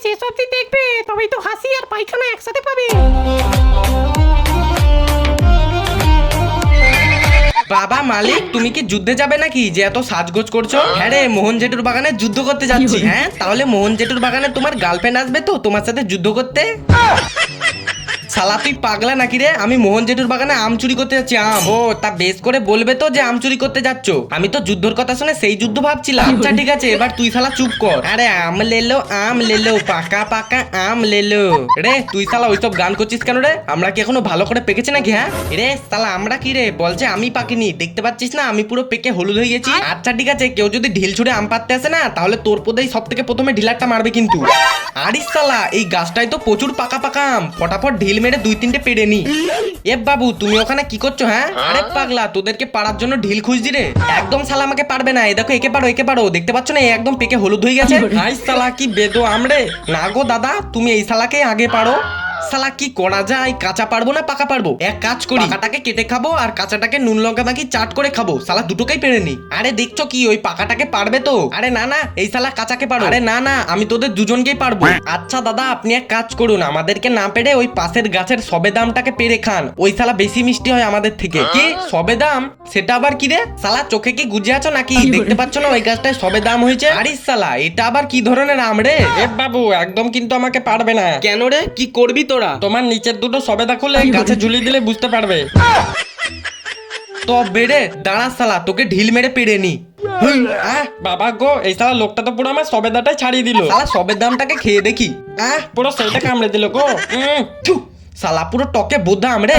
শেষ অবধি দেখবে, তবেই তো হাসি আর পায়খানা একসাথে পাবে। বাবা মালিক, তুমি কি যুদ্ধে যাবে নাকি যে এত সাজগোজ করছো? হ্যাঁ রে, মোহন জেঠুর বাগানে যুদ্ধ করতে যাচ্ছি। হ্যাঁ, তাহলে মোহন জেঠুর বাগানে তোমার গার্লফ্রেন্ড আসবে তো তোমার সাথে যুদ্ধ করতে? শালা তুই পাগলা নাকি রে? আমি মোহন জেঠুর বাগানে আম চুরি করতে যাচ্ছি। আম? ও, তা বেশ করে বলবে তো যে আম চুরি করতে যাচ্ছ। আমি তো যুদ্ধর কথা শুনে সেই যুদ্ধ ভাবছিলাম। আচ্ছা ঠিক আছে, এবার তুই শালা চুপ কর। আরে আম লেলো পাকা পাকা আম লেলো। রে তুই শালা ওইসব গান করছিস কেন রে? আমরা কি এখনো ভালো করে পেকেছে নাকি? হ্যাঁ রে শালা, আমরা কি রে বলছে আমি পাকিনি, দেখতে পাচ্ছিস না আমি পুরো পেকে হলুদ হয়ে গেছি। আচ্ছা ঠিক আছে, কেউ যদি ঢিল ছুড়ে আম পাততে আসে না, তাহলে তোর পোদেই সব থেকে প্রথমে ঢিলারটা মারবে কিন্তু। আরে শালা, এই গাছটায় তো প্রচুর পাকা পাকা আম, ফটাফট ঢিল মেরে 2-3টে পেড়ে নি। এ বাবু, তুমি ওখানে কি করছো? হ্যাঁ আরে পাগলা, তোদেরকে পাড়ার জন্য ঢিল খুঁজছি রে। একদম শালা আমাকে পারবে না। এই দেখো, একে পারো, দেখতে পাচ্ছ না? একদম পেকে হলুদ হয়ে গেছে। হাই শালা, কি বেদো আমরে। না গো দাদা, তুমি এই শালাকে আগে পারো। শালা কি করা যায়? কাঁচা পারবো না পাকা পারবো? এক কাজ করি, পাকাটাকে কেটে খাবো আর কাঁচাটাকে নুন লঙ্কা মাখি চাট করে খাবো। শালা দুটোকেই পেরে নি। আরে দেখছো কি, ওই পাকাটাকে পারবে তো? আরে না না, এই শালা কাঁচাকে পারো। আরে না না, আমি তোদের দুজনকেই পারবো। আচ্ছা দাদা, আপনি এক কাজ করুন, আমাদেরকে না পেরে ওই পাশের গাছের সবেদামটাকে পেরে খান। ওই শালা বেশি মিষ্টি হয় আমাদের থেকে। কি সবেদাম? সেটা আবার কি রে? শালা চোখে কি গুজে আছো নাকি? দেখতে পাচ্ছ না ওই গাছটায় সবেদাম হয়েছে? আরে শালা, এটা আবার কি ধরনের আম রে? এ বাবু, একদম কিন্তু আমাকে পারবে না। কেন রে, কি করবি তোরা? তোমার নিচের দুটো সবেদা খুলে গাছে ঝুলিয়ে দিলে বুঝতে পারবে। তো বেড়ে দাঁড়া শালা, তোকে ঢিল মেরে পেড়ে নি। বাবা গো, এই শালা লোকটা তো পুরো আমার সবেদাটাই ছাড়িয়ে দিল। শালা সবেদামটাকে খেয়ে দেখি। পুরো সেইটা কামড়ে দিল গো। শালা পুরো টকে বোধা আমরে।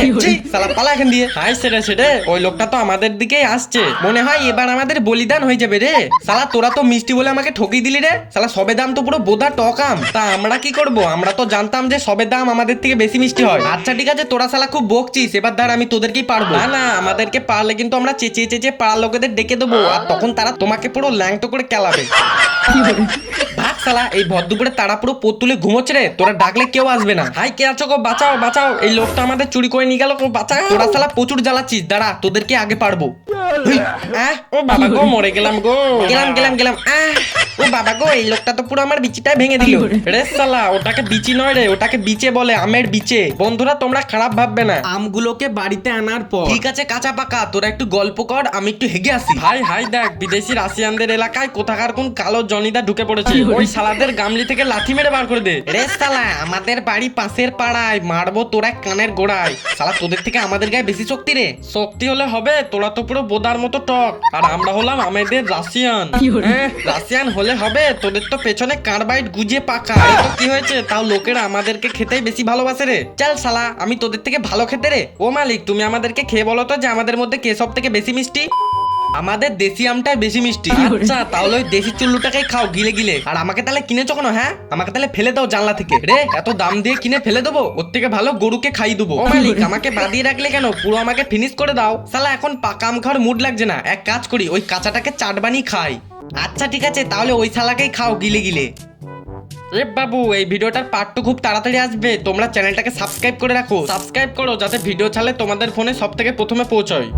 শালা পালা এখান দিয়ে। হাই সেরে ওই লোকটা তো আমাদের দিকেই আসছে। মনে হয় এবার আমাদের বলিদান হয়ে যাবে রে। শালা তোরা তো মিষ্টি বলে আমাকে ঠকিয়ে দিলি রে। শালা সবেদাম তো পুরো বোধা টক আম। তা আমরা কি করব? আমরা তো জানতাম যে সবেদাম আমাদের থেকে বেশি মিষ্টি হয়। আচ্ছা ঠিক আছে, তোরা শালা খুব বকছিস, এবার ধর আমি তোদেরকেই পারবো। না না, আমাদেরকে পারলে কিন্তু আমরা চেঁচিয়ে পাড়ার লোকেদের ডেকে দেবো, আর তখন তারা তোমাকে পুরো ল্যাংটো করে কেলাবে। ভাগ শালা, এই ভর দুপুরে তারা পুরো পোত তুলে ঘুমোচ্ছে রে। তোরা ডাকলে কেউ আসবে না। হাই কে আছো গো? বাঁচাও বাঁচাও, এই লোকটা আমাদের চুরি করে নিয়ে গেল গো, বাঁচাও। তোরা শালা প্রচুর জ্বালাচ্ছিস, দাঁড়া তোদেরকে আগে পারবো। ও বাবা গো, মরে গেলাম গো। গেলাম। ও বাবা গো, এই লোকটা তো পুরো আমার বিচিটাই ভেঙে দিল রে। শালা ওটাকে বিচি নয় রে, ওটাকে বিচে বলে, আমের বিচে। বন্ধুরা তোমরা খারাপ ভাববে না। আমগুলোকে বাড়িতে আনার পর ঠিক আছে কাঁচা পাকা, তোরা একটু গল্প কর, আমি একটু হেগে আসি। ভাই হাই দেখ, বিদেশি রাশিয়ানদের এলাকায় কোথাকার কোন কালো জনিদা ঢুকে পড়েছে। ওই শালাদের গামলি থেকে লাথি মেরে বার করে দে রে। শালা আমাদের বাড়ি পাশের পাড়ায়, মারবো তোরা কানের গোড়ায়। শালা তোদের থেকে আমাদের গায়ে বেশি শক্তি রে। শক্তি হলে হবে? তোরা তো পুরো বোদার মতো টক, আর আমরা হলাম আমাদের রাশিয়ান। রাশিয়ান হলে হবে? তোদের তো পেছনে কার্বাইড গুজে পাকা। তো কি হয়েছে, তাও লোকেরা আমাদেরকে খেতেই বেশি ভালোবাসে রে। চল শালা, আমি তোদের থেকে ভালো খেতে রে। ও মালিক, তুমি আমাদেরকে খেয়ে বলো তো যে আমাদের মধ্যে কে সব থেকে বেশি মিষ্টি? আমাদের দেশি আমটাই বেশি মিষ্টি। আচ্ছা তাহলে ওই দেশি চুল্লুটাকেই খাও গিলে গিলে। আর আমাকে তাহলে কিনেছো কেন? হ্যাঁ, আমাকে তাহলে ফেলে দাও জানলা থেকে রে। এত দাম দিয়ে কিনে ফেলে দেবো? ওর থেকে ভালো গরুকে খাই দেবো। ও মালিক, আমাকে বাদিয়ে রাখলে কেন? পুরো আমাকে ফিনিশ করে দাও। শালা এখন পাকা আম খাওয়ার মুড লাগছে না, এক কাজ করি, ওই কাঁচাটাকে চাট বানিয়ে খাই। আচ্ছা ঠিক আছে, তাহলে ওই শালাকেই খাও গিলে গিলে। এ বাবু, এই ভিডিওটার পার্ট 2 খুব তাড়াতাড়ি আসবে। তোমরা চ্যানেলটাকে সাবস্ক্রাইব করে রাখো। সাবস্ক্রাইব করো যাতে ভিডিও ছাড়লে তোমাদের ফোনে সব থেকে প্রথমে পৌঁছয়।